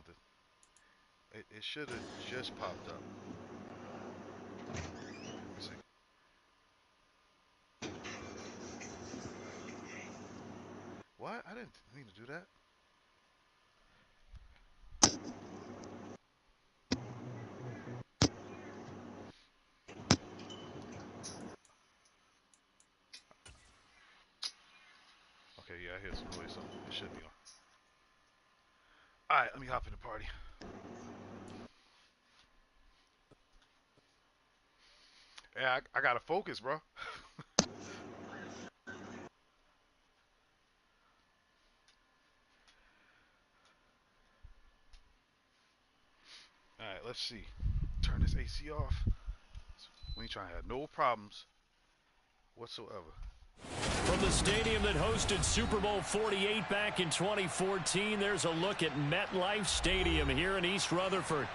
want to. It should have just popped up. Let's see. What? I didn't mean to do that. Okay, yeah, I hear some noise, so it should be on. Alright, let me hop in the party. Yeah, I gotta focus, bro. Alright, let's see. Turn this AC off. We ain't trying to have no problems whatsoever. From the stadium that hosted Super Bowl 48 back in 2014, there's a look at MetLife Stadium here in East Rutherford.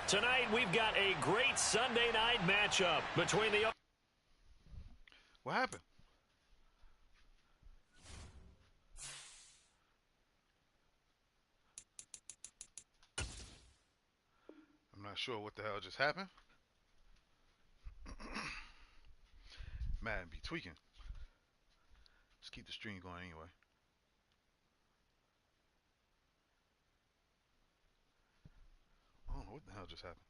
Tonight, we've got a great Sunday night matchup between the... What happened? I'm not sure what the hell just happened. Man, be tweaking. Just keep the stream going anyway. I don't know what the hell just happened.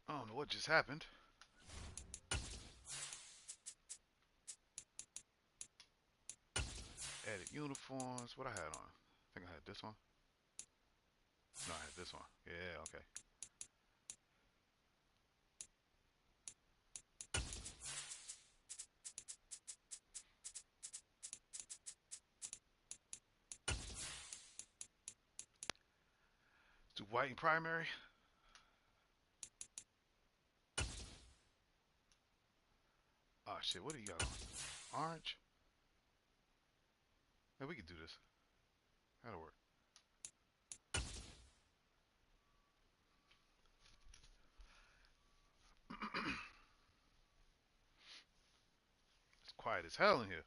I don't know what just happened. Edit uniforms. What I had on? I think I had this one. No, I had this one. Yeah, okay. Do white and primary. Oh shit, what do you got on? Orange? Yeah, we can do this. That'll work. It's quiet as hell in here.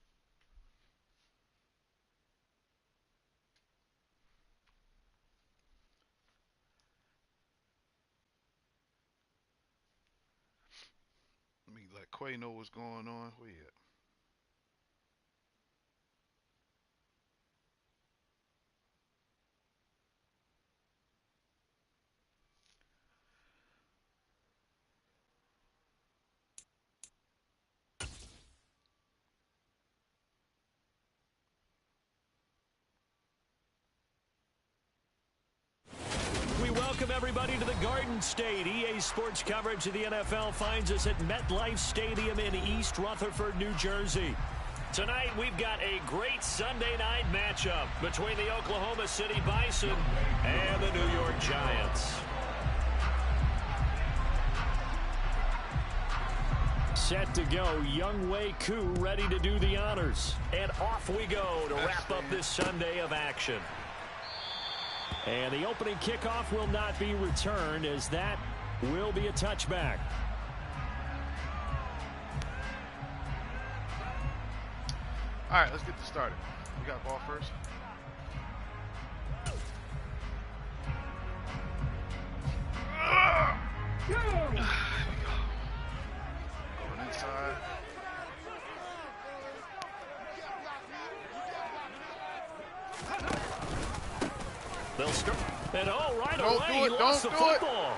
Let me let Quay know what's going on. Where you at? Welcome, everybody, to the Garden State. EA Sports coverage of the NFL finds us at MetLife Stadium in East Rutherford, New Jersey. Tonight, we've got a great Sunday night matchup between the Oklahoma City Bison and the New York Giants. Set to go, Younghoe Koo ready to do the honors. And off we go to wrap up this Sunday of action. And the opening kickoff will not be returned, as that will be a touchback. All right, let's get this started. We got ball first. Here we go. Going inside. They'll start. And right don't away, do it. he lost Don't the do football.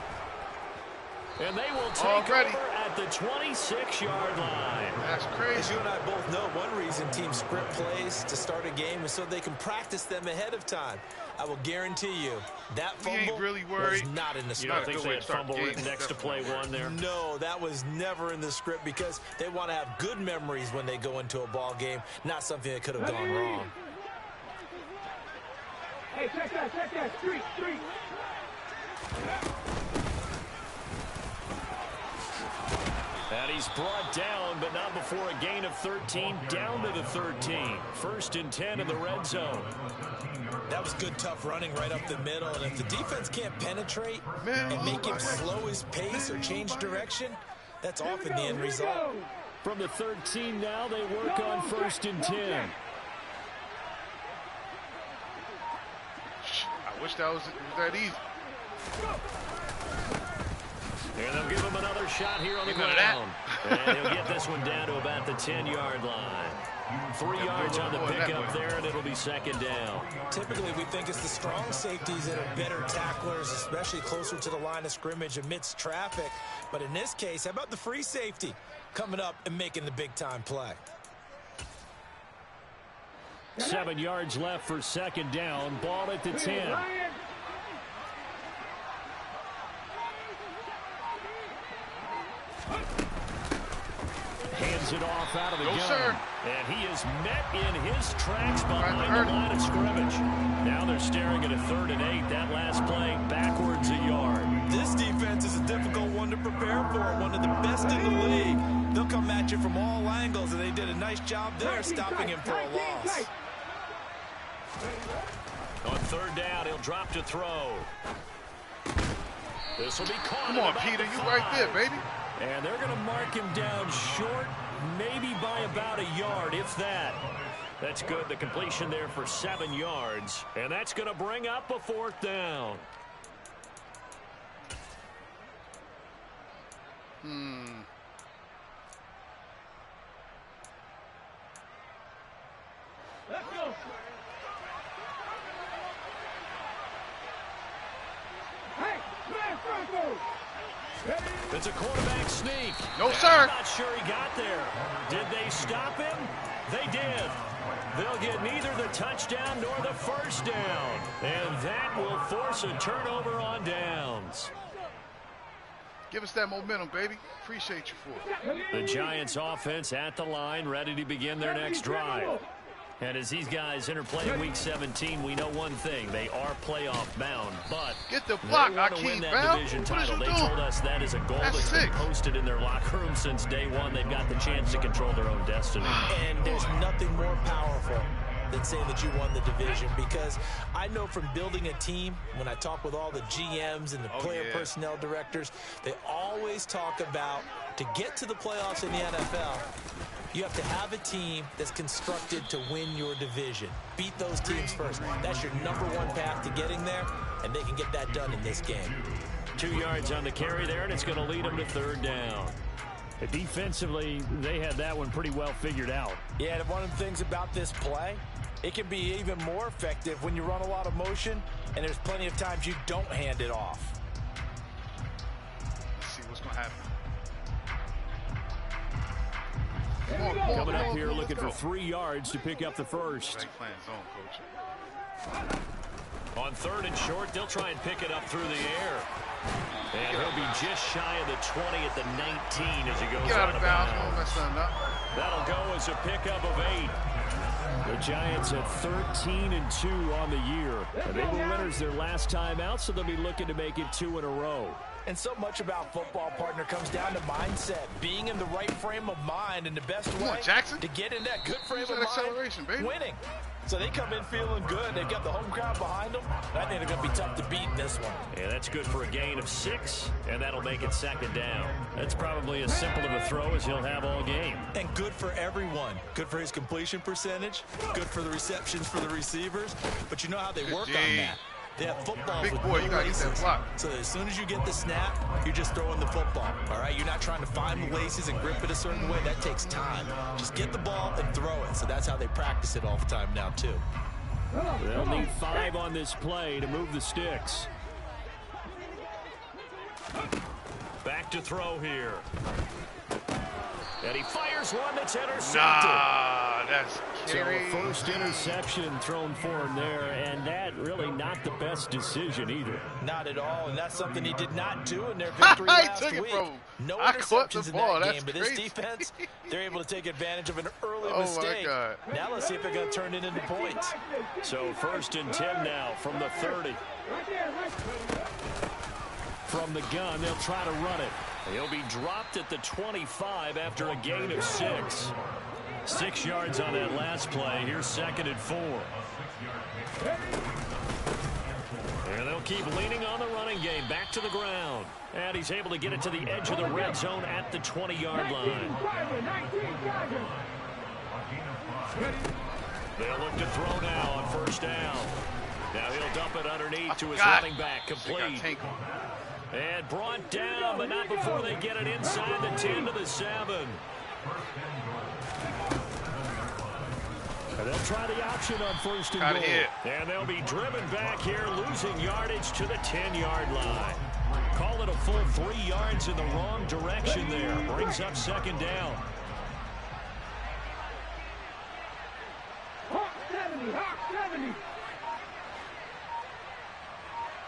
And they will take over at at the 26-yard line. That's crazy. As you and I both know, one reason teams script plays to start a game is so they can practice them ahead of time. I will guarantee you that fumble really worried. was not in the You script. don't think they had fumble written next to play one there? No, that was never in the script because they want to have good memories when they go into a ball game, not something that could have gone wrong. Hey, check that, street. And he's brought down, but not before a gain of 13, down to the 13. 1st and 10 in the red zone. That was good, tough running right up the middle. And if the defense can't penetrate and make him slow his pace or change direction, that's often the end result. From the 13 now, they work on 1st and 10. I wish that was that easy. And they'll give him another shot here on the ground. And he'll get this one down to about the 10-yard line. 3 yards on the pickup there, and it'll be 2nd down. Typically, we think it's the strong safeties that are better tacklers, especially closer to the line of scrimmage amidst traffic. But in this case, how about the free safety coming up and making the big-time play? 7 yards left for 2nd down. Ball at the 10. Hands it off out of the gun. Sir. And he is met in his tracks behind the line of scrimmage. Now they're staring at a 3rd and 8. That last play backwards a yard. This defense is a difficult one to prepare for. One of the best in the league. They'll come at you from all angles, and they did a nice job there stopping him for a loss. On 3rd down, he'll drop to throw. This will be caught. Come on, Peter, you right there, baby. And they're going to mark him down short, maybe by about a yard, if that. That's good. The completion there for 7 yards. And that's going to bring up a 4th down. Let's go. Hey, smash Franco. It's a quarterback sneak. No, And sir. I'm not sure he got there. Did they stop him? They did. They'll get neither the touchdown nor the 1st down. And that will force a turnover on downs. Give us that momentum, baby. Appreciate you for it. The Giants offense at the line, ready to begin their next drive. And as these guys interplay in Week 17, we know one thing. They are playoff bound, but Get the block, they want to Akeem win that Bell. division What is title. you They doing? told us that is a goal That's that's been sick. posted in their locker room since day one. They've got the chance to control their own destiny. And there's nothing more powerful than saying that you won the division, because I know from building a team, when I talk with all the GMs and the player personnel directors, they always talk about to get to the playoffs in the NFL, you have to have a team that's constructed to win your division. Beat those teams first. That's your #1 path to getting there, and they can get that done in this game. 2 yards on the carry there, and it's going to lead them to 3rd down. Defensively, they had that one pretty well figured out. Yeah, and one of the things about this play, it can be even more effective when you run a lot of motion, and there's plenty of times you don't hand it off. Let's see what's going to happen. Coming up here looking for 3 yards to pick up the 1st. They playing zone, coach. On 3rd and short, they'll try and pick it up through the air. And he'll be just shy of the 20 at the 19 as he goes Get out of bounds. bounds. Don't mess nothing up. That'll go as a pickup of 8. The Giants at 13-2 on the year. They were winners their last time out, so they'll be looking to make it 2 in a row. And so much about football, partner, comes down to mindset. Being in the right frame of mind, and the best way on, Jackson. to get in that good frame Use of that mind, acceleration, baby. winning. So they come in feeling good. They've got the home crowd behind them. I think they're going to be tough to beat in this one. Yeah, that's good for a gain of 6, and that'll make it 2nd down. That's probably as simple of a throw as he'll have all game. And good for everyone. Good for his completion percentage. Good for the receptions for the receivers. But you know how they work on that. They have footballs Big with boy, no you gotta get that laces. block. So as soon as you get the snap, you're just throwing the football. All right, you're not trying to find the laces and grip it a certain way. That takes time. Just get the ball and throw it. So that's how they practice it all the time now too. They'll need 5 on this play to move the sticks. Back to throw here. And he fires one that's intercepted. Nah, that's carry. So first interception thrown for him there, and that really not the best decision either. Not at all, and that's something he did not do in their victory last took it week. from him. No I caught the interceptions in ball. that That's game, but crazy. this defense, they're able to take advantage of an early Oh, my mistake. God. Now let's see if they're going to turn it into points. So first and 10 now from the 30. Right there, right there. From the gun, they'll try to run it. He'll be dropped at the 25 after a gain of 6. 6 yards on that last play. Here's 2nd and 4. And they'll keep leaning on the running game. Back to the ground. And he's able to get it to the edge of the red zone at the 20-yard line. They'll look to throw now on first down. Now he'll dump it underneath to his running back. Complete. And brought down, but not before they get it inside the 10 to the 7. And they'll try the option on first and goal. And they'll be driven back here, losing yardage to the 10-yard line. Call it a full 3 yards in the wrong direction there. Brings up 2nd down. Hawk 70, Hawk 70.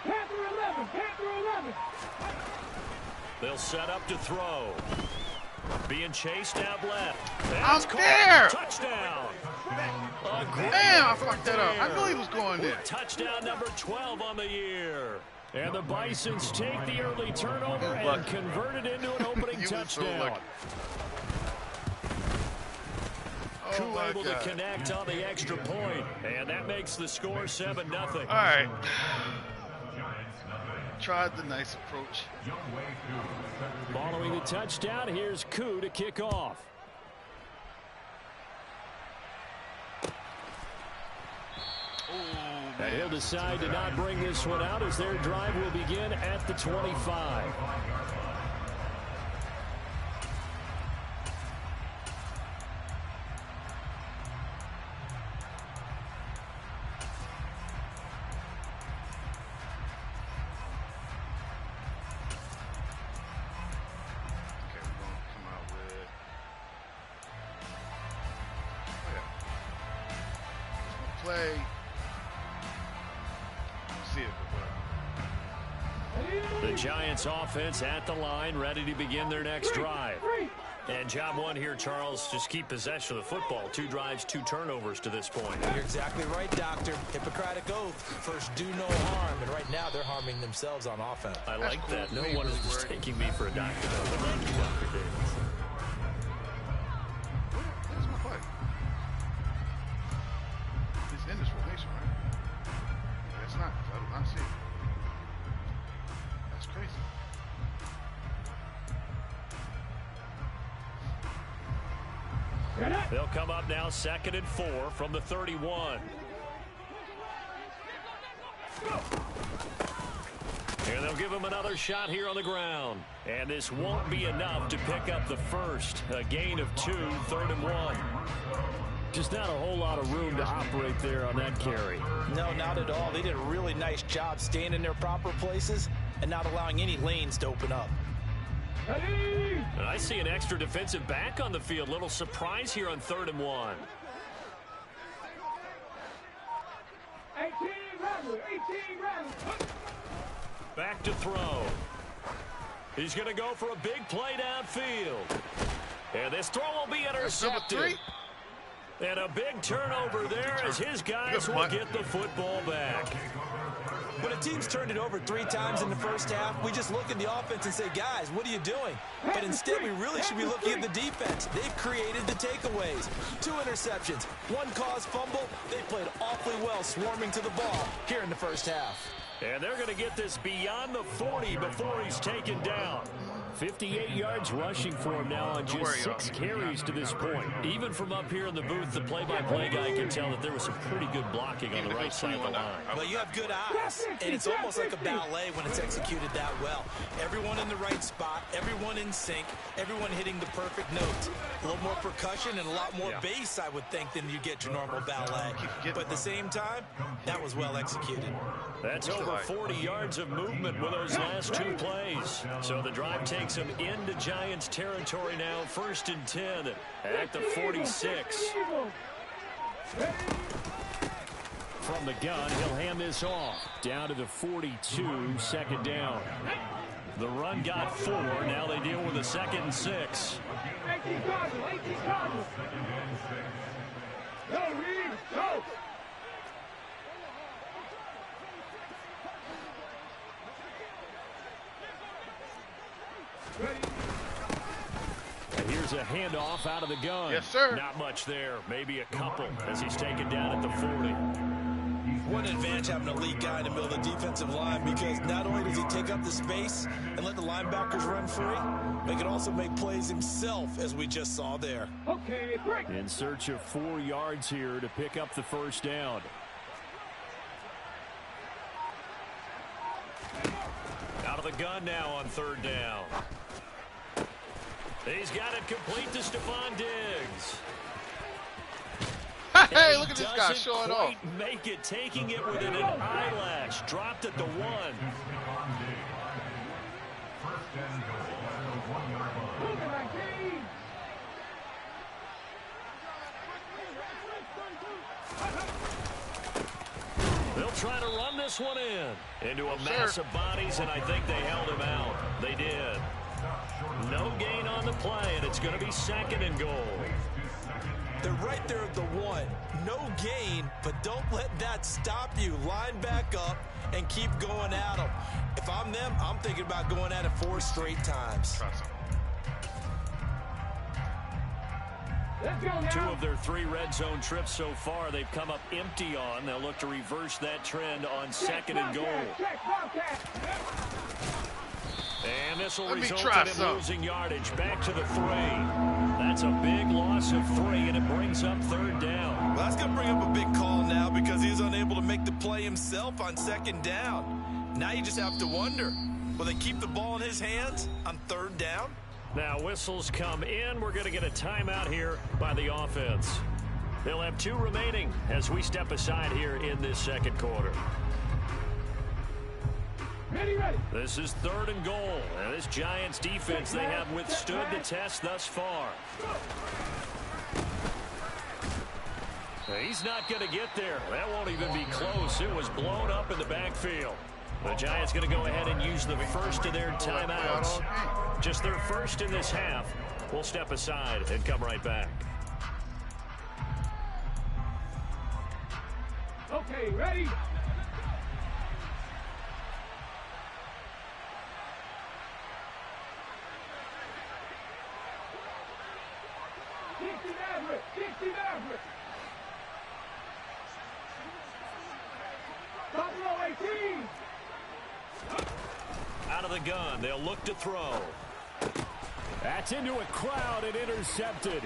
Panther 11, Panther 11. They'll set up to throw. Being chased out left. I'm there. Touchdown. Damn, I fucked that up. I knew he was going there. Touchdown number 12 on the year. And the Bisons take the early turnover and convert it into an opening touchdown. Koo able to connect on the extra point. And that makes the score 7-0. All right. Tried the nice approach. Following the touchdown, here's Koo to kick off. And he'll decide to not bring this one out as their drive will begin at the 25. Play. See it, the Giants offense at the line, ready to begin their next drive. And job one here, Charles, just keep possession of the football. 2 drives, 2 turnovers to this point. You're exactly right, Doctor. Hippocratic oath. First, do no harm. And right now, they're harming themselves on offense. I like cool. That. No one is just taking me for a doctor. Thank you, Dr. Davis. Where's my play? He's in this formation, right? That's not. I do not see it. That's crazy. They'll come up now 2nd and 4 from the 31. And they'll give him another shot here on the ground. And this won't be enough to pick up the first. A gain of 2, 3rd and 1. Just not a whole lot of room to operate there on that carry. No, not at all. They did a really nice job staying in their proper places and not allowing any lanes to open up. And I see an extra defensive back on the field. Little surprise here on 3rd and 1. 18 Back to throw. He's going to go for a big play downfield. And this throw will be intercepted. And a big turnover there as his guys will get the football back. When a team's turned it over 3 times in the first half, we just look at the offense and say, guys, what are you doing? But instead, we really should be looking at the defense. They've created the takeaways. 2 interceptions, 1 caused fumble. They played awfully well swarming to the ball here in the first half. And they're going to get this beyond the 40 before he's taken down. 58 yards rushing for him now on just 6 carries to this point. Even from up here in the booth, the play-by-play guy can tell that there was some pretty good blocking on the right side of the line. Well, you have good eyes, and it's almost like a ballet when it's executed that well. Everyone in the right spot, everyone in sync, everyone hitting the perfect notes. A little more percussion and a lot more bass, I would think, than you get your normal ballet. But at the same time, that was well executed. That's over 40 yards of movement with those last 2 plays. So the drive takes takes him into Giants territory now. 1st and 10 at the 46. From the gun, he'll hand this off. Down to the 42, 2nd down. The run got 4. Now they deal with a 2nd and 6. 18 Cardinals, 18 Cardinals. Go, Reed, go. And here's a handoff out of the gun. Yes, sir. Not much there. Maybe a couple as he's taken down at the 40. What an advantage having a lead guy in the middle of the defensive line, because not only does he take up the space and let the linebackers run free, but he can also make plays himself, as we just saw there. Okay, break. In search of 4 yards here to pick up the 1st down. Out of the gun now on 3rd down. He's got it complete to Stephon Diggs. Hey, look at this guy showing off. Make it, taking it within an eyelash. Dropped at the 1. They'll try to run this one into a mass of bodies, and I think they held him out. They did. No gain on the play, and it's going to be 2nd and goal. They're right there at the 1. No gain, but don't let that stop you. Line back up and keep going at them. If I'm them, I'm thinking about going at it 4 straight times. Let's go now. 2 of their 3 red zone trips so far they've come up empty on. They'll look to reverse that trend on 2nd and goal. And this will result in him losing yardage. Back to the 3. That's a big loss of 3, and it brings up 3rd down. Well, that's going to bring up a big call now, because he was unable to make the play himself on 2nd down. Now you just have to wonder, will they keep the ball in his hands on 3rd down? Now whistles come in. We're going to get a timeout here by the offense. They'll have 2 remaining as we step aside here in this 2nd quarter. Ready. This is 3rd and goal. And this Giants defense, they have withstood the test thus far. He's not going to get there. That won't even be close. It was blown up in the backfield. The Giants going to go ahead and use the first of their timeouts. Just their first in this half. We'll step aside and come right back. Okay, ready. Out of the gun, they'll look to throw. That's into a crowd and intercepted.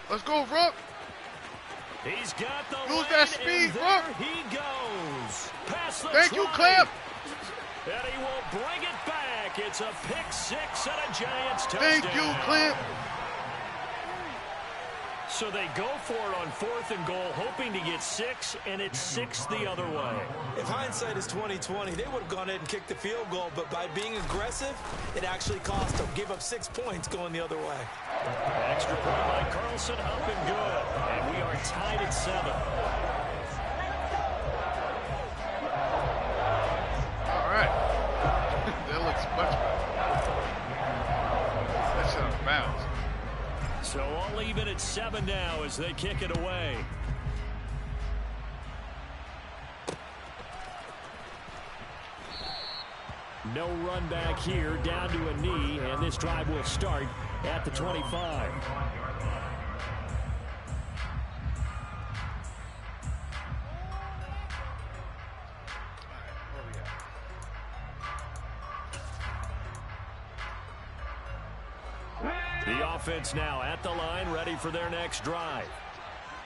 Let's go, Rook. He's got the Use that speed, there Rook. He goes. Past the Thank you, Clamp. And he will bring it back. It's a pick 6 and a Giants touchdown. Thank you, Clamp. So they go for it on 4th and goal, hoping to get 6, and it's 6 the other way. If hindsight is 20/20, they would have gone ahead and kicked the field goal, but by being aggressive, it actually cost them. Gave up 6 points going the other way. Extra point by Carlson, up and good. And we are tied at 7. All right. That looks much better. That's out of bounds. So all even at 7 now as they kick it away. No run back here, down to a knee, and this drive will start at the 25. The offense now at the line, ready for their next drive.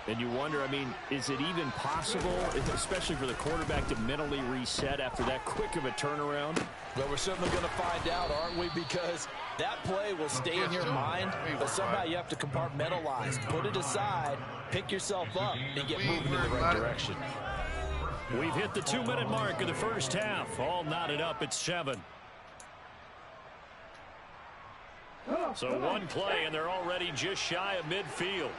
And you wonder, I mean, is it even possible, especially for the quarterback, to mentally reset after that quick of a turnaround? Well, we're certainly going to find out, aren't we? Because that play will stay in your mind, but somehow you have to compartmentalize. Put it aside, pick yourself up, and get moving in the right direction. We've hit the 2-minute mark of the first half. All knotted up at 7. So one play, and they're already just shy of midfield.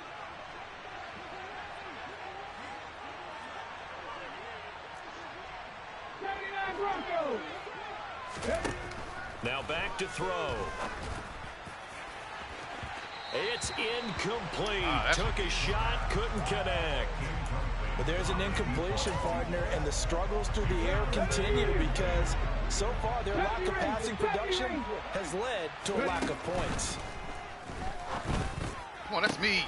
Now back to throw. It's incomplete. Took a shot, couldn't connect. But there's an incompletion, partner, and the struggles through the air continue because so far their lack of passing production has led to a lack of points. Come on, that's me.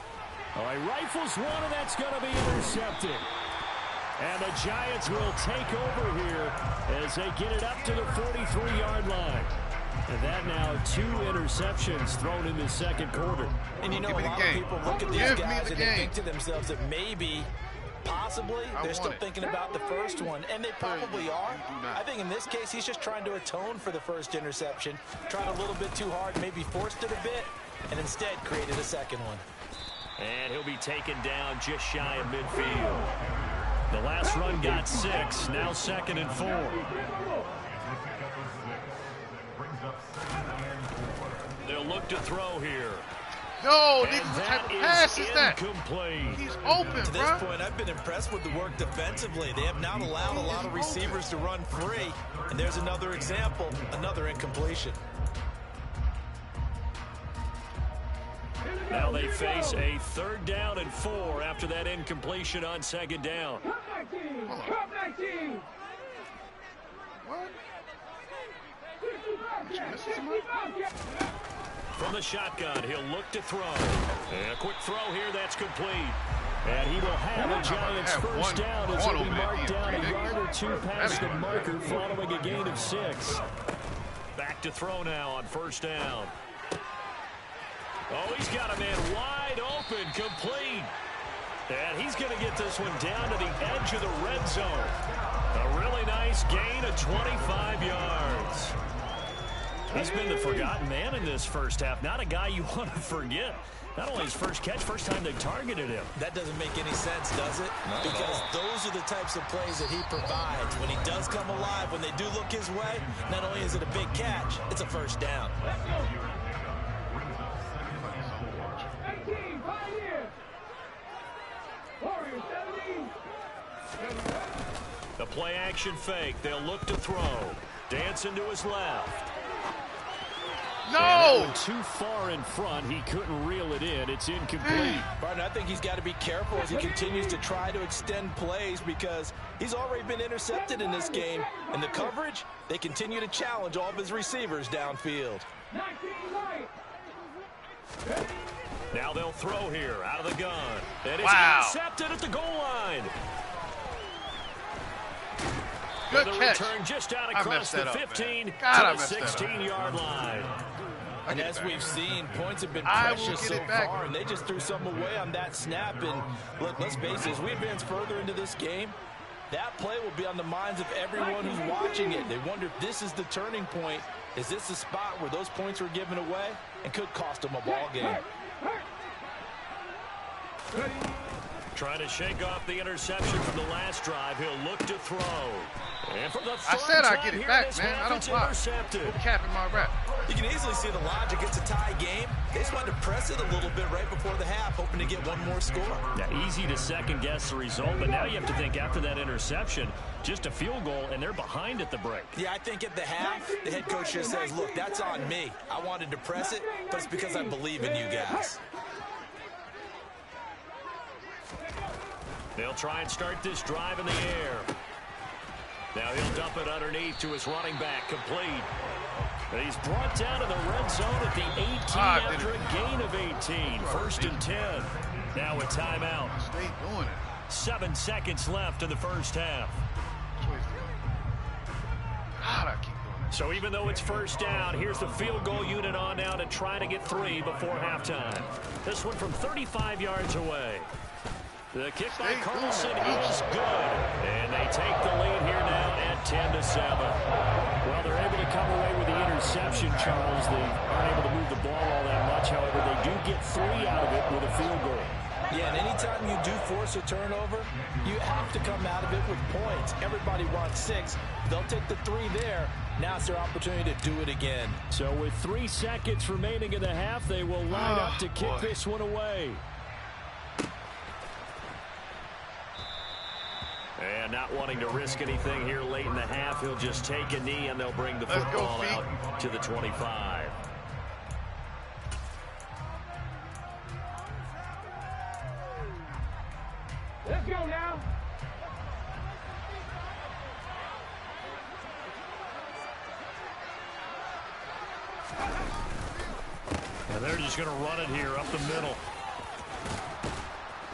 All right, rifles one, and that's going to be intercepted. And the Giants will take over here as they get it up to the 43-yard line. And that now 2 interceptions thrown in the second quarter. And you know, a lot of people look at these guys and they think to themselves that maybe, possibly, they're still thinking about the first one. And they probably are. I think in this case, he's just trying to atone for the first interception. Tried a little bit too hard, maybe forced it a bit, and instead created a second one. And he'll be taken down just shy of midfield. The last run got 6, now 2nd and 4. They'll look to throw here. No, what type of pass is that? Incomplete. He's open, To this point, I've been impressed with the work defensively. They have not allowed a lot of receivers to run free. And there's another example, another incompletion. Now they face a 3rd down and 4 after that incompletion on 2nd down. Cup 19. What? From the shotgun, he'll look to throw. And a quick throw here, that's complete. And he will have a Giants first down as he'll be marked down a yard or 2 past the marker following a gain of 6. Back to throw now on 1st down. Oh, he's got a man wide open, complete. And he's going to get this one down to the edge of the red zone. A really nice gain of 25 yards. He's been the forgotten man in this first half. Not a guy you want to forget. Not only his first catch, first time they targeted him. That doesn't make any sense, does it? Because those are the types of plays that he provides. When he does come alive, when they do look his way, not only is it a big catch, it's a first down. The play action fake. They'll look to throw. Dancing to his left. No! Too far in front. He couldn't reel it in. It's incomplete. Barton, I think he's got to be careful as he continues to try to extend plays because he's already been intercepted in this game. And the coverage, they continue to challenge all of his receivers downfield. Now they'll throw here out of the gun. And it's intercepted at the goal line. Good the catch. Return just out across the 15 to the 16-yard line. And as we've seen, points have been precious so far, and they just threw some away on that snap. And look, let's face it, as we advance further into this game, that play will be on the minds of everyone who's watching it. They wonder if this is the turning point. Is this the spot where those points were given away and could cost them a ball game? Trying to shake off the interception from the last drive. He'll look to throw. And for the I said I'd get it back, man. I don't fly. No cap in my rep. You can easily see the logic. It's a tie game. They just wanted to press it a little bit right before the half, hoping to get one more score. Yeah, easy to second-guess the result, but now you have to think after that interception, just a field goal, and they're behind at the break. Yeah, I think at the half, the head coach just says, look, that's on me. I wanted to press it, but it's because I believe in you guys. They'll try and start this drive in the air. Now he'll dump it underneath to his running back, complete. And he's brought down to the red zone at the 18 after a gain of 18. 1st and 10. Now a timeout. Stay doing it. 7 seconds left in the first half. God, I keep doing it. So even though it's first down, here's the field goal unit on now to try to get 3 before halftime. This one from 35 yards away. The kick by Carlson is good. And they take the lead here now at 10-7. Well, they're able to come away with the interception, Charles. They aren't able to move the ball all that much. However, they do get 3 out of it with a field goal. Yeah, and anytime you do force a turnover, you have to come out of it with points. Everybody wants 6. They'll take the 3 there. Now it's their opportunity to do it again. So with 3 seconds remaining in the half, they will line up to kick this one away. And not wanting to risk anything here late in the half, he'll just take a knee and they'll bring the football out to the 25. Let's go now. And they're just going to run it here up the middle.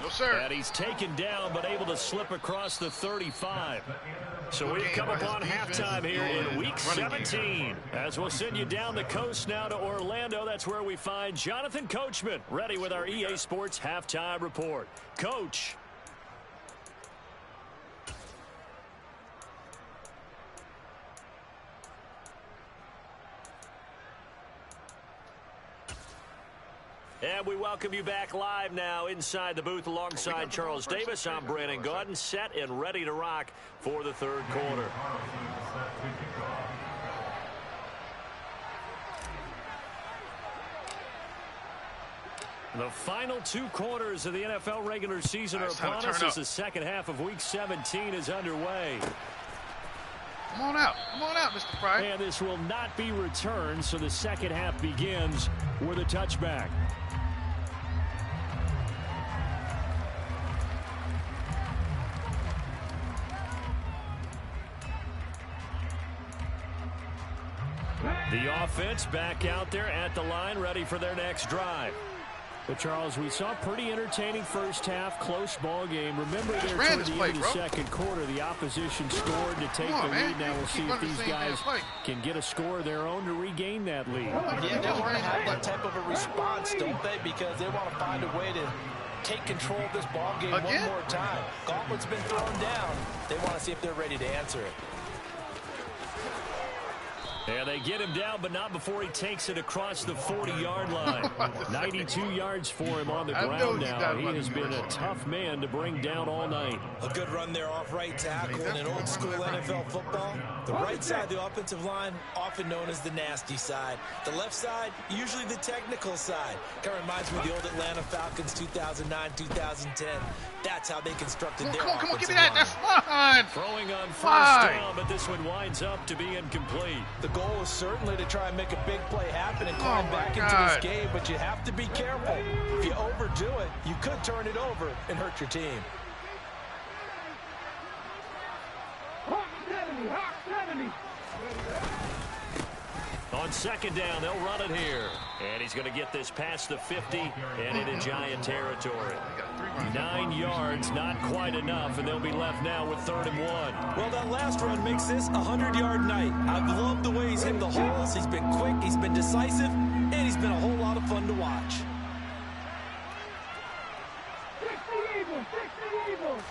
No, sir. And he's taken down, but able to slip across the 35. So we've come upon halftime here in Week 17. As we'll send you down the coast now to Orlando. That's where we find Jonathan Coachman ready with our EA Sports Halftime Report. Coach. And we welcome you back live now inside the booth alongside Charles Davis. I'm Brandon Gaudin, set and ready to rock for the third quarter. The final 2 quarters of the NFL regular season are upon us as the second half of Week 17 is underway. Come on out, Mr. Pride. And this will not be returned, so the second half begins with a touchback. The offense back out there at the line, ready for their next drive. But, Charles, we saw a pretty entertaining first half, close ball game. Remember there toward the end of the second quarter, the opposition scored to take the lead. Now we'll see if these guys can get a score of their own to regain that lead. Yeah, they want to have that type of a response, don't they? Because they want to find a way to take control of this ball game one more time. Gauntlet's been thrown down. They want to see if they're ready to answer it. And they get him down, but not before he takes it across the 40-yard line. 92 yards for him on the ground now. He has been a tough man to bring down all night. A good run there off right tackle in an old-school NFL football. The right side of the offensive line, often known as the nasty side. The left side, usually the technical side. Kind of reminds me of the old Atlanta Falcons 2009-2010. That's how they constructed their offensive line. Come on, give me that. That's fine. Throwing on first down, but this one winds up to be incomplete. The goal is certainly to try and make a big play happen and climb back into this game, but you have to be careful. If you overdo it, you could turn it over and hurt your team. Hawk 70, Hawk 70. On second down, they'll run it here. And he's going to get this past the 50 and into Giant territory. 9 yards, not quite enough, and they'll be left now with 3rd and 1. Well, that last run makes this a 100-yard night. I've loved the way he's hit the holes. He's been quick, he's been decisive, and he's been a whole lot of fun to watch. 60 Eagles, 60 Eagles.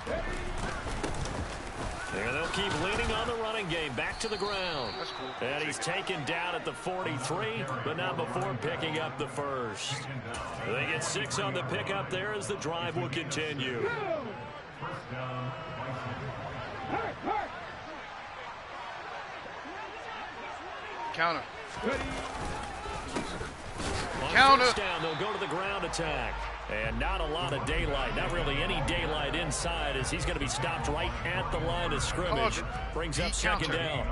And they'll keep leaning on the running game. Back to the ground. That's cool. And he's taken down at the 43, but not before picking up the first. They get 6 on the pickup there as the drive will continue. Counter. Counter. First down, they'll go to the ground attack. And not a lot of daylight. Not really any daylight inside as he's going to be stopped right at the line of scrimmage. Brings up second down.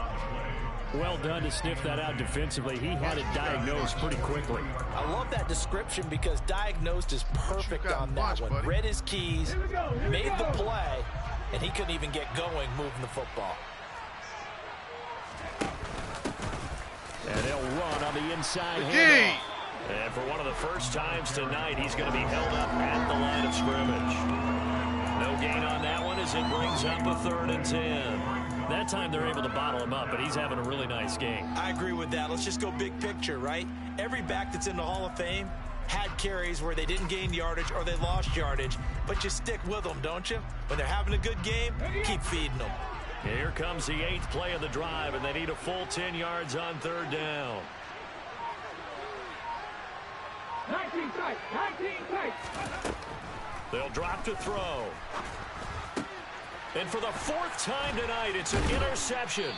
Well done to sniff that out defensively. He had it diagnosed pretty quickly. I love that description because diagnosed is perfect on that one. Read his keys, made the play, and he couldn't even get going moving the football. And they'll run on the inside. And for one of the first times tonight, he's going to be held up at the line of scrimmage. No gain on that one as it brings up a 3rd and 10. That time they're able to bottle him up, but he's having a really nice game. I agree with that. Let's just go big picture, right? Every back that's in the Hall of Fame had carries where they didn't gain yardage or they lost yardage, but you stick with them, don't you? When they're having a good game, keep feeding them. Here comes the 8th play of the drive, and they need a full 10 yards on 3rd down. 19 tight, 19 tight. They'll drop to throw. And for the fourth time tonight, it's an interception.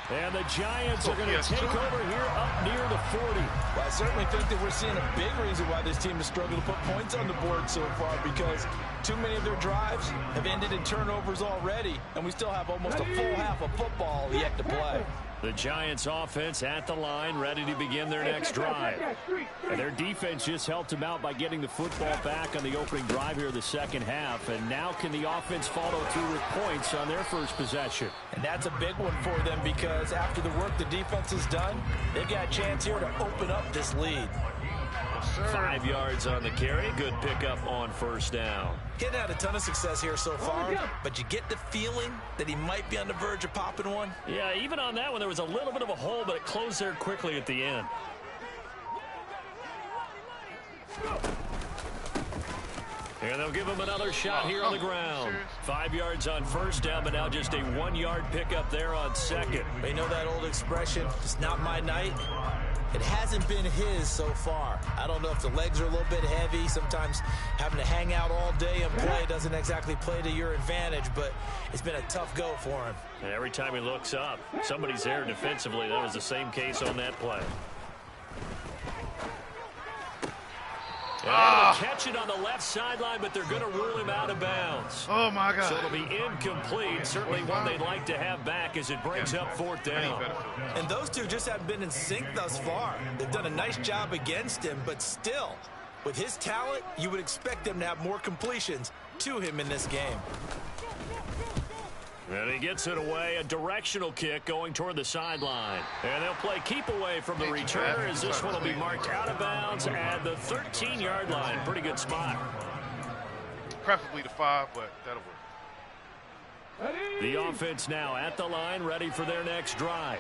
And the Giants are going to take over here up near the 40. Well, I certainly think that we're seeing a big reason why this team has struggled to put points on the board so far, because too many of their drives have ended in turnovers already, and we still have almost a full half of football yet to play. The Giants offense at the line, ready to begin their next drive. And their defense just helped them out by getting the football back on the opening drive here in the second half. And now can the offense follow through with points on their first possession? And that's a big one for them, because after the work the defense has done, they've got a chance here to open up this lead. 5 yards on the carry. Good pickup on first down. Getting had a ton of success here so far, but you get the feeling that he might be on the verge of popping one. Yeah, even on that one, there was a little bit of a hole, but it closed there quickly at the end. And they'll give him another shot here on the ground. 5 yards on first down, but now just a 1 yard pickup there on second. You know that old expression, it's not my night? It hasn't been his so far. I don't know if the legs are a little bit heavy. Sometimes having to hang out all day and play doesn't exactly play to your advantage, but it's been a tough go for him. And every time he looks up, somebody's there defensively. That was the same case on that play. And catch it on the left sideline, but they're going to rule him out of bounds. Oh, my God. So it'll be incomplete. Certainly one they'd like to have back as it brings up fourth down. And those two just haven't been in sync thus far. They've done a nice job against him, but still, with his talent, you would expect them to have more completions to him in this game. And he gets it away, a directional kick going toward the sideline. And they'll play keep away from the returner as this one will be marked out of bounds at the 13-yard line. Pretty good spot. Preferably the 5, but that'll work. The offense now at the line, ready for their next drive.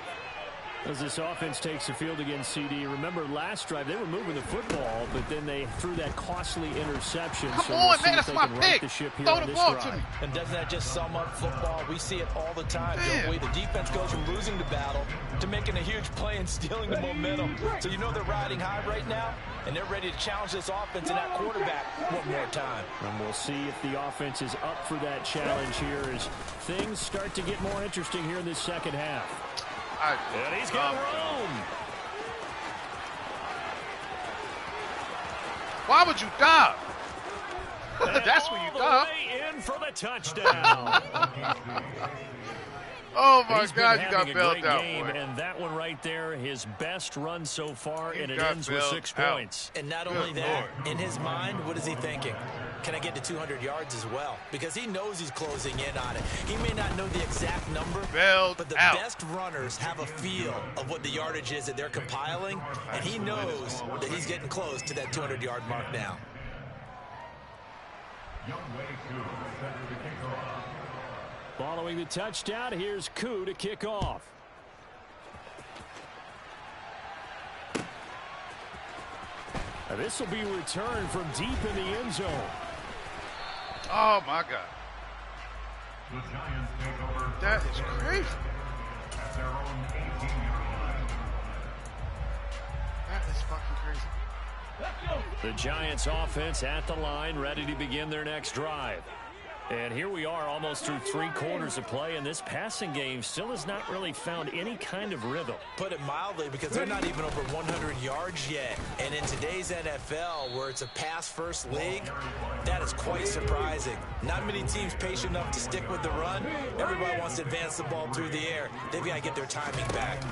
As this offense takes the field against CD, remember last drive they were moving the football, but then they threw that costly interception. Come on, man, that's my pick. Throw the ball to me. And doesn't that just sum up football? We see it all the time, don't we? The defense goes from losing the battle to making a huge play and stealing the momentum. So you know they're riding high right now, and they're ready to challenge this offense and that quarterback one more time. And we'll see if the offense is up for that challenge here as things start to get more interesting here in this second half. And he's got room. Why would you dive? That's where you dive. In for the touchdown. Oh my God, you got bailed out, boy. And that one right there, his best run so far, and it ends with 6 points. And not only that, in his mind, what is he thinking? Can I get to 200 yards as well? Because he knows he's closing in on it. He may not know the exact number, but the best runners have a feel of what the yardage is that they're compiling, and he knows that he's getting close to that 200-yard mark now. Following the touchdown, here's Koo to kick off. Now this will be returned from deep in the end zone. Oh, my God. That is crazy. That is fucking crazy. The Giants offense at the line, ready to begin their next drive. And here we are almost through 3 quarters of play, and this passing game still has not really found any kind of rhythm. Put it mildly, because they're not even over 100 yards yet. And in today's NFL, where it's a pass-first league, that is quite surprising. Not many teams patient enough to stick with the run. Everybody wants to advance the ball through the air. They've got to get their timing back.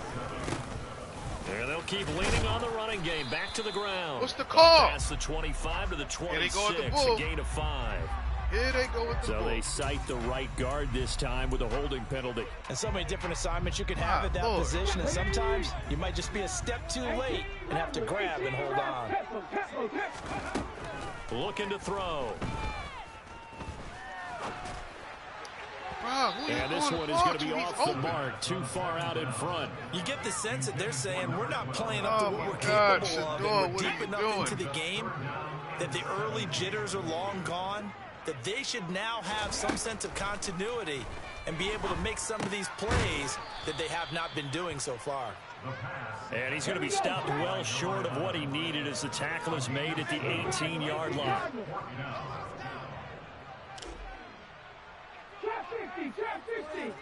And they'll keep leaning on the running game. Back to the ground. What's the call? Past the 25 to the 26, a gain of 5. Here they go with the So they cite the right guard this time with a holding penalty. And so many different assignments you can have at that position, and sometimes you might just be a step too late and have to grab and hold on. Looking to throw. And this one is going to be off the mark, too far out in front. You get the sense that they're saying we're not playing up to what we're capable of, and we're deep enough into the game that the early jitters are long gone, that they should now have some sense of continuity and be able to make some of these plays that they have not been doing so far. And he's going to be stopped well short of what he needed as the tackle is made at the 18-yard line. Trap 50, trap 50.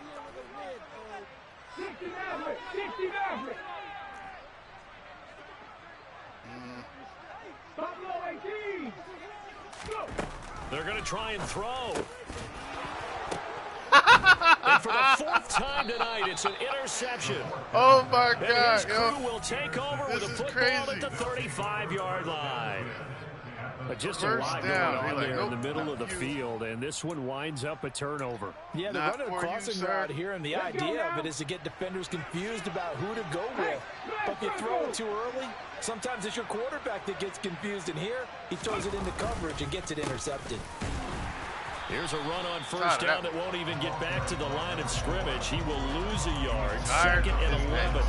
60 Maverick, 60 Maverick. Stop low 18. Go. They're going to try and throw. And for the fourth time tonight, it's an interception. Oh, my And God. his crew will take over with a football at the 35-yard line. But just a lot going on there in the middle of the field, and this one winds up a turnover. Yeah, they're running a crossing route here, and the idea of it is to get defenders confused about who to go with. But if you throw it too early, sometimes it's your quarterback that gets confused, and here he throws it into coverage and gets it intercepted. Here's a run on first down that won't even get back to the line of scrimmage. He will lose a yard. Second and 11.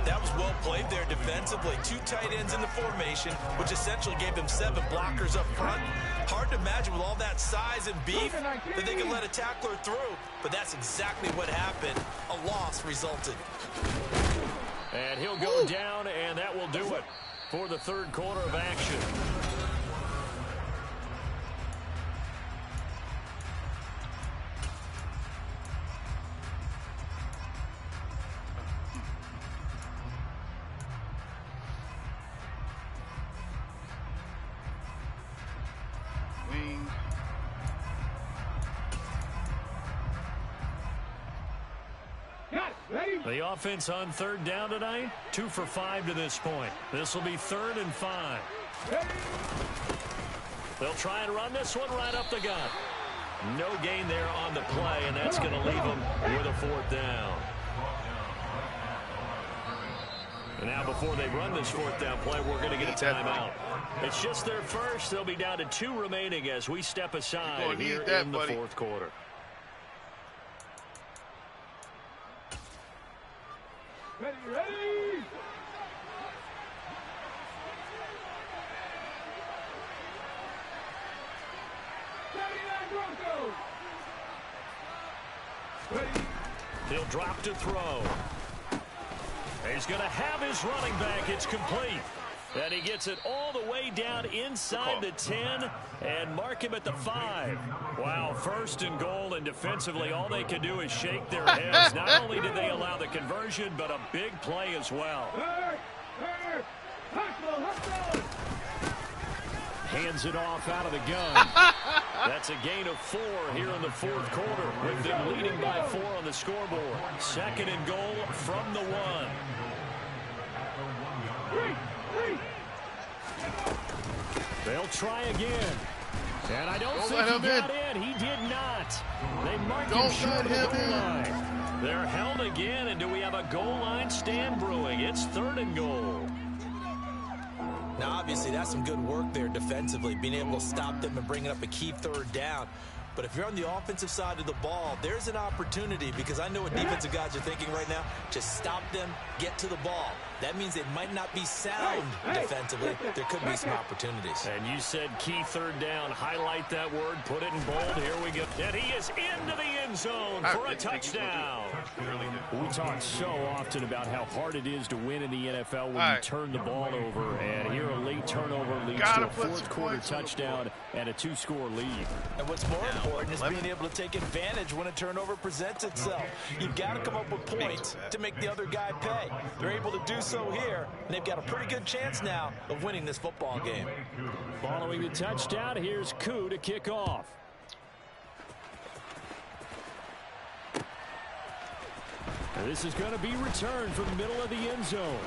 That was well played there defensively. 2 tight ends in the formation, which essentially gave them 7 blockers up front. Hard to imagine with all that size and beef that they could let a tackler through, but that's exactly what happened. A loss resulted. And he'll go down, and that will do it for the third quarter of action. The offense on third down tonight, 2 for 5 to this point. This will be 3rd and 5. They'll try and run this one right up the gut. No gain there on the play, and that's going to leave them with a 4th down. And now before they run this 4th down play, we're going to get a timeout. It's just their first. They'll be down to 2 remaining as we step aside here in the 4th quarter. Ready, ready! Broncos! Ready! He'll drop to throw. He's going to have his running back. It's complete. And he gets it all the way down inside the 10 and mark him at the 5. Wow, 1st and goal, and defensively all they can do is shake their heads. Not only did they allow the conversion, but a big play as well. Hands it off out of the gun. That's a gain of 4 here in the 4th quarter, with them leading by 4 on the scoreboard. 2nd and goal from the 1. They'll try again. And I don't think he got in. He did not. They marked him short of the goal line. They're held again, and do we have a goal line stand brewing? It's 3rd and goal. Now, obviously, that's some good work there defensively, being able to stop them and bringing up a key 3rd down. But if you're on the offensive side of the ball, there's an opportunity, because I know what defensive guys are thinking right now. Just stop them, get to the ball. That means it might not be sound defensively. There could be some opportunities. And you said key 3rd down. Highlight that word. Put it in bold. Here we go. And he is into the end zone for a touchdown. We talk so often about how hard it is to win in the NFL when you turn the ball over. And here a late turnover leads to a 4th quarter touchdown and a 2-score lead. And what's more important is being able to take advantage when a turnover presents itself. You've got to come up with points to make the other guy pay. They're able to do so here, and they've got a pretty good chance now of winning this football game. Following the touchdown, here's Koo to kick off. And this is going to be returned from the middle of the end zone.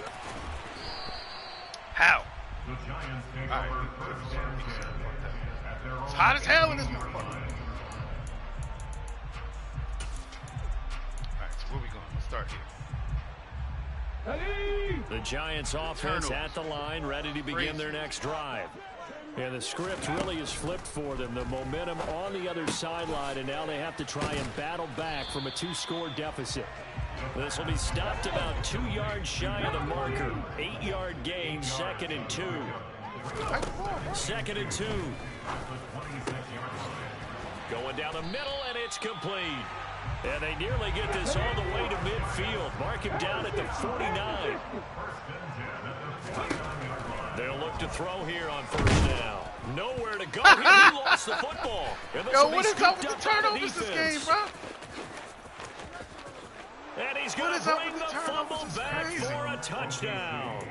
How? Right. It's hot as hell in this motherfucker. All right, so where we going? Let's start here. The Giants offense at the line, ready to begin their next drive. And the script really is flipped for them. The momentum on the other sideline, and now they have to try and battle back from a 2-score deficit. This will be stopped about 2 yards shy of the marker. 8-yard gain, 2nd and 2. 2nd and 2. Going down the middle, and it's complete. And they nearly get this all the way to midfield. Mark him down at the 49. They'll look to throw here on first down. Nowhere to go. He lost the football. Yo, what is up with the turnovers this game, bro? And he's going to bring the fumble back for a touchdown.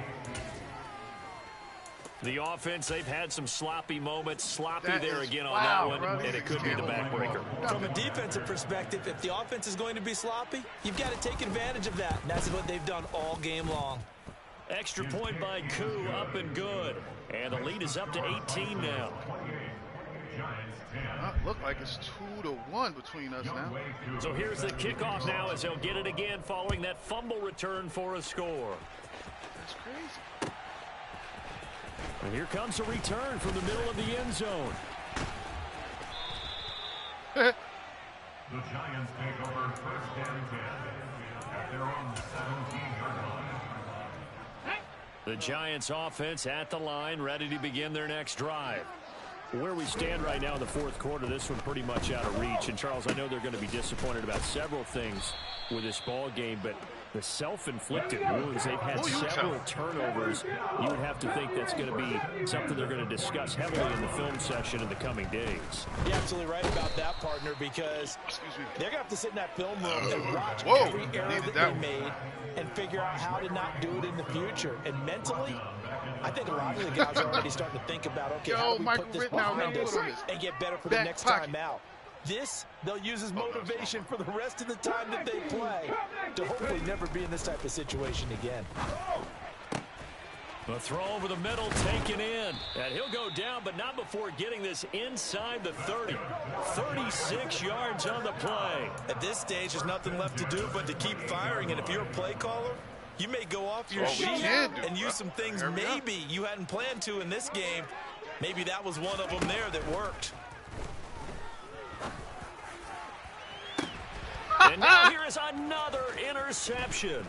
The offense, they've had some sloppy moments. Sloppy there again on that one, and it could be the backbreaker. From a defensive perspective, if the offense is going to be sloppy, you've got to take advantage of that. And that's what they've done all game long. Extra point by Koo, up and good. And the lead is up to 18 now. Look like it's 2-1 between us now. So here's the kickoff now as they'll get it again following that fumble return for a score. That's crazy. And here comes a return from the middle of the end zone. The Giants take over first and 10 at their own 17-yard line. The Giants offense at the line, ready to begin their next drive. Where we stand right now in the fourth quarter, this one pretty much out of reach. And, Charles, I know they're going to be disappointed about several things with this ball game, but the self-inflicted wounds, they've had several turnovers. You would have to think that's going to be something they're going to discuss heavily in the film session in the coming days. You're absolutely right about that, partner, because they're going to have to sit in that film room and watch every error that they made and figure out how to not do it in the future. And mentally, I think a lot of the guys are already starting to think about, okay, how do we put this behind us and get better for the next time out. This, they'll use as motivation for the rest of the time that they play to hopefully never be in this type of situation again. The throw over the middle taken in. And he'll go down, but not before getting this inside the 30. 36 yards on the play. At this stage, there's nothing left to do but to keep firing. And if you're a play caller, you may go off your sheet and use some things maybe you hadn't planned to in this game. Maybe that was one of them there that worked. And now here is another interception.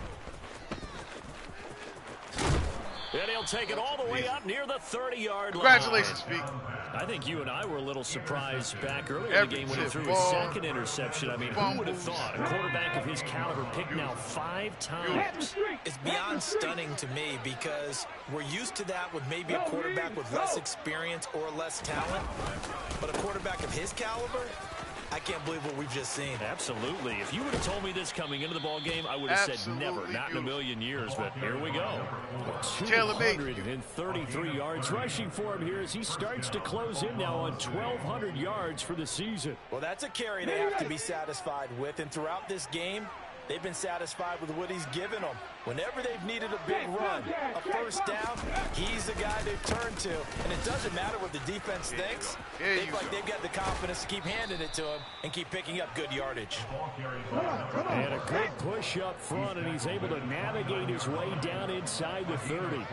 And he'll take it all the way up near the 30-yard line. Congratulations, Pete. I think you and I were a little surprised back earlier in the game when he threw his second interception. I mean, who would have thought? A quarterback of his caliber picked now 5 times. It's beyond stunning to me because we're used to that with maybe a quarterback with less experience or less talent. But a quarterback of his caliber, I can't believe what we've just seen. Absolutely. If you would have told me this coming into the ball game, I would have said never, not in a million years. But here we go. 233 yards rushing for him here as he starts to close in now on 1,200 yards for the season. Well, that's a carry they have to be satisfied with. And throughout this game, they've been satisfied with what he's given them. Whenever they've needed a big run, a first down, he's the guy they've turned to. And it doesn't matter what the defense thinks. They feel like they've got the confidence to keep handing it to him and keep picking up good yardage. And a good push up front, and he's able to navigate his way down inside the 30.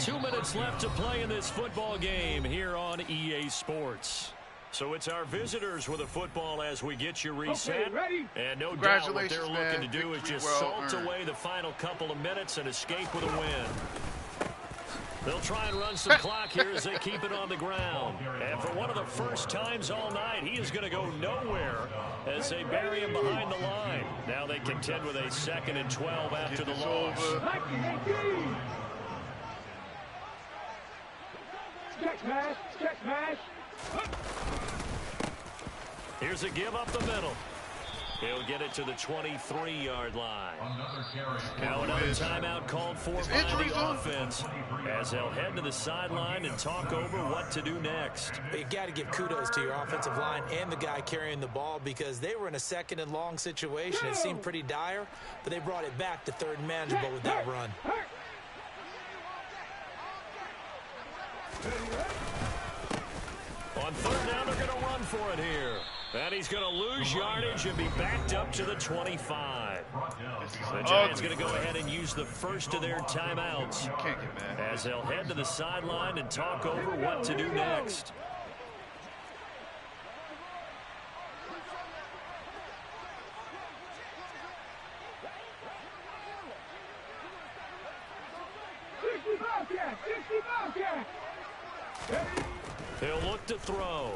2 minutes left to play in this football game here on EA Sports. So it's our visitors with the football as we get you reset. And no doubt what they're looking to do is just salt away the final couple of minutes and escape with a win. They'll try and run some clock here as they keep it on the ground. And for one of the first times all night, he is going to go nowhere as they bury him behind the line. Now they contend with a 2nd and 12 after the loss. Check smash, check smash. Here's a give up the middle. He'll get it to the 23-yard line. Now another timeout called for by the offense as they'll head to the sideline and talk over what to do next. You got to give kudos to your offensive line and the guy carrying the ball because they were in a 2nd and long situation. It seemed pretty dire, but they brought it back to 3rd and manageable with that run. On 3rd down, they're going to run for it here. And he's going to lose yardage and be backed up to the 25. The Giants going to go ahead and use the first of their timeouts as they'll head to the sideline and talk over what to do next. He'll look to throw.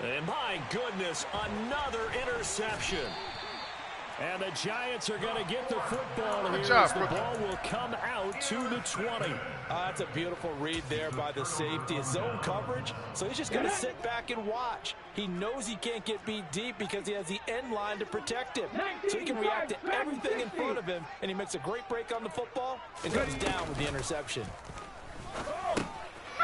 And my goodness, another interception. And the Giants are going to get the football here as the ball will come out to the 20. That's a beautiful read there by the safety. It's zone coverage, so he's just going to sit back and watch. He knows he can't get beat deep because he has the end line to protect him. So he can react to everything in front of him, and he makes a great break on the football and comes down with the interception.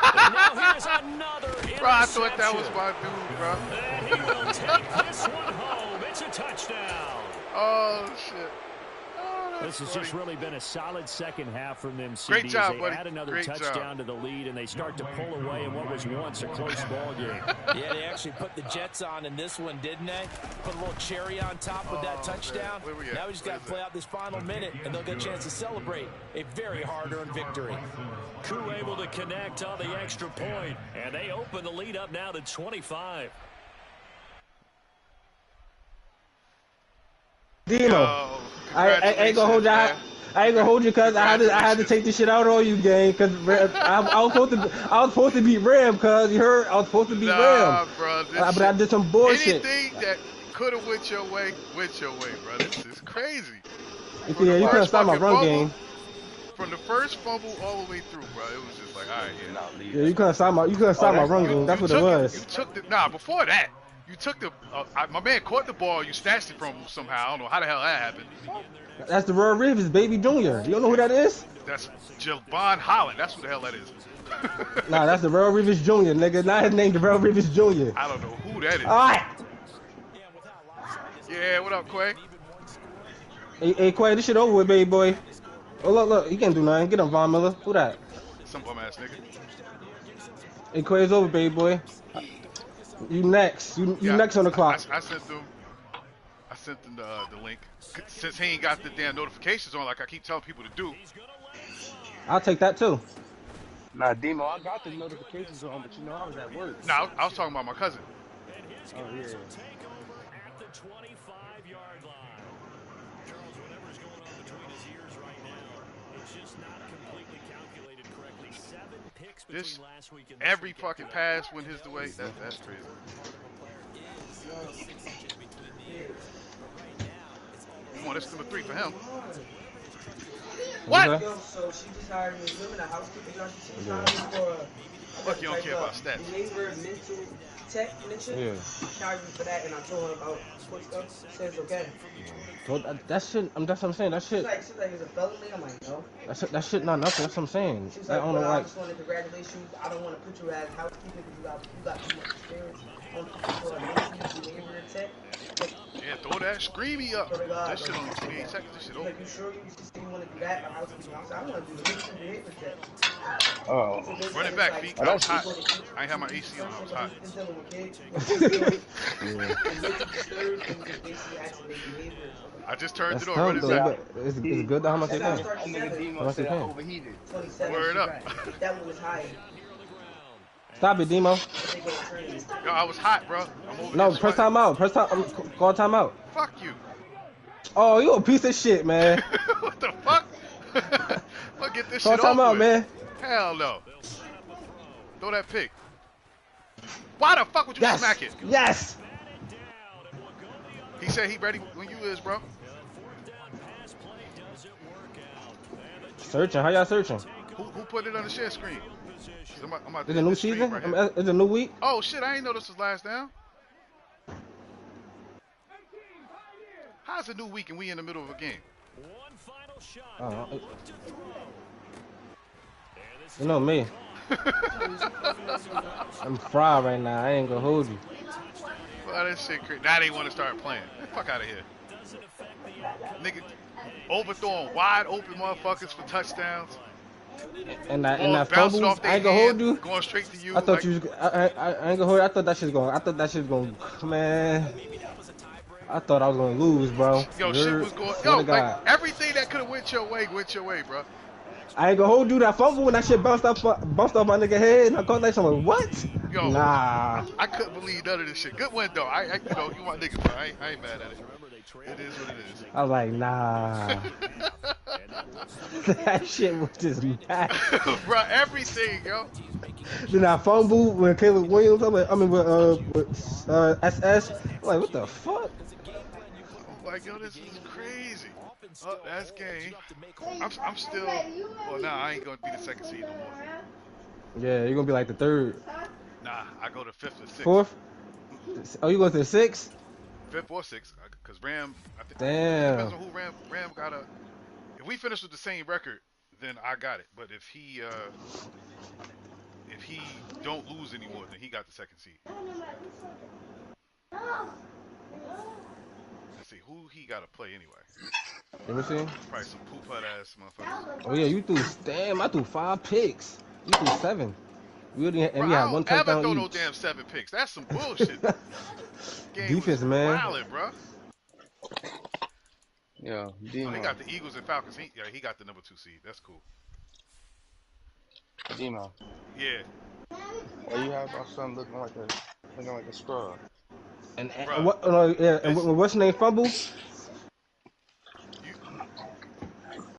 And now here's another interception. Bro, I thought that was my dude, bro. And he will take this one home. It's a touchdown. Oh, shit. Oh, this has funny. just really been a solid second half from them. CDs. Great job, they buddy. add another Great touchdown job. to the lead, and they start to pull away in what was once a close ball game. Yeah, they actually put the Jets on in this one, didn't they? Put a little cherry on top with that touchdown. Now we just got to play out this final minute, and they'll get a chance to celebrate a very hard-earned victory. Koo able to connect on the extra point, and they open the lead up now to 25. Demo, I ain't gonna hold you. I ain't gonna hold you because I had to take this shit out on you, gang. Because I was supposed to beat Ram. Cause you heard I was supposed to beat Ram. Bro, but I did some bullshit. Anything that could have went your way, bro. This is crazy. Yeah, you couldn't stop my run game. From the first fumble all the way through, bro, it was just like, all right, yeah, you couldn't stop my run game. That's what it was. You took the before that. You took the my man caught the ball. You snatched it from him somehow. I don't know how the hell that happened. That's the Roy Rivers, baby junior. You don't know who that is? That's Javon Holland. That's who the hell that is. Nah, that's the Roy Rivers Jr. Nigga. Not his name, the Roy Rivers Jr. I don't know who that is. All right. Yeah, what up, Quay? Hey, Quay, this shit over with, baby boy. Oh, look, he can't do nothing. Get him, Von Miller. Who that? Some bum ass nigga. Hey, Quay, it's over, baby boy. You next. You next on the clock. I sent them the link. Since he ain't got the damn notifications on like I keep telling people to do. I'll take that too. Nah, Demo, I got the notifications on, but you know I was at work. Nah, I was talking about my cousin. Oh, yeah. At the 25-yard line. Charles, whatever's going on between his ears right now, it's just not completely calculated correctly. 7 picks between last week and every fucking pass went his way. That's crazy. Come on, that's number 3 for him. What? Okay. So she just hired me women, a housekeeper. She's hired me for Look, you don't care about stats. Behavior mental technician. Yeah. She hired me for that, and I told her about sports stuff. She said it's okay. So that shit, that's what I'm saying. That shit. She's like, is it felony? I'm like, no. That shit not nothing. That's what I'm saying. She's I like, don't know, well, I like. just want to congratulate you. I don't want to put you as housekeeping because you got too much experience. I want to put you for a mental behavior tech. Yeah, throw that screamy up. That shit only 28 seconds. This shit over. Like, you sure you said you want to do that? I was like, I want to do the mental behavior tech. Oh. So Run it back, feet. I was hot. I ain't have my AC on. I was hot. I just turned it on. Run it back. It's good to how much they pay. That nigga Demo said I overheated. Word up. That one was high. Stop it, Demo. Yo, I was hot, bro. I'm over No, here press sweating. time out. Press time. Call time out. Fuck you. Oh, you a piece of shit, man. What the fuck? I'll get this Call shit time over out, with. man. Hell no. Throw that pick. Why the fuck would you Yes. smack it? Yes. He said he ready when you is, bro. Searching. How y'all searching? Who put it on the share screen? I'm about to Is it a hit new this stream season? right here. Is it a new week? Oh shit, I ain't know this was last down. How's a new week and we in the middle of a game? You know me. I'm fried right now. I ain't gonna hold you. Well, that shit crazy. Now they want to start playing. Get the fuck out of here. Nigga, overthrowing wide open motherfuckers for touchdowns. And Balls that bouncing fumble, off their I ain't gonna hand, hold you. Going straight to you. I thought you was, I ain't gonna hold you. I thought that shit's going, man. I thought I was gonna lose, bro. Yo, shit was going. Yo, like everything that could have went your way, bro. I ain't gonna hold you. That fumble when that shit bounced off my nigga head, and I caught that shit. I'm like, what? Yo, nah. I couldn't believe none of this shit. Good win though. You know, you my nigga, bro. I ain't mad at it. It is what it is. I was like, nah. That shit was just mad. Bro, everything, yo. Then I fumble when Caleb Williams. With SS. I'm like, what the fuck? I'm like, yo, this is crazy. Oh, that's game. I'm still. Well, nah, I ain't gonna be the second seed no more. Yeah, you're gonna be like the third. Nah, I go to 5th or 6th. Fourth? Oh, you go to the 6th? 5th or 6th, because Ram. I think, damn. It depends on who Ram got a. If we finish with the same record, then I got it. But if he don't lose anymore, then he got the second seed. Let's see who he got to play anyway. Let me see. Probably some poop hut ass motherfuckers. Oh yeah, you threw. Damn, I threw 5 picks. You threw 7. We had one touchdown ever throw each. no damn 7 picks. That's some bullshit. Defense, man. Wildin', bro. Yeah, He got the Eagles and Falcons. He got the number 2 seed. That's cool. Demo. Yeah. Why you have my son looking like a scrub? And what? And when what's name fumble?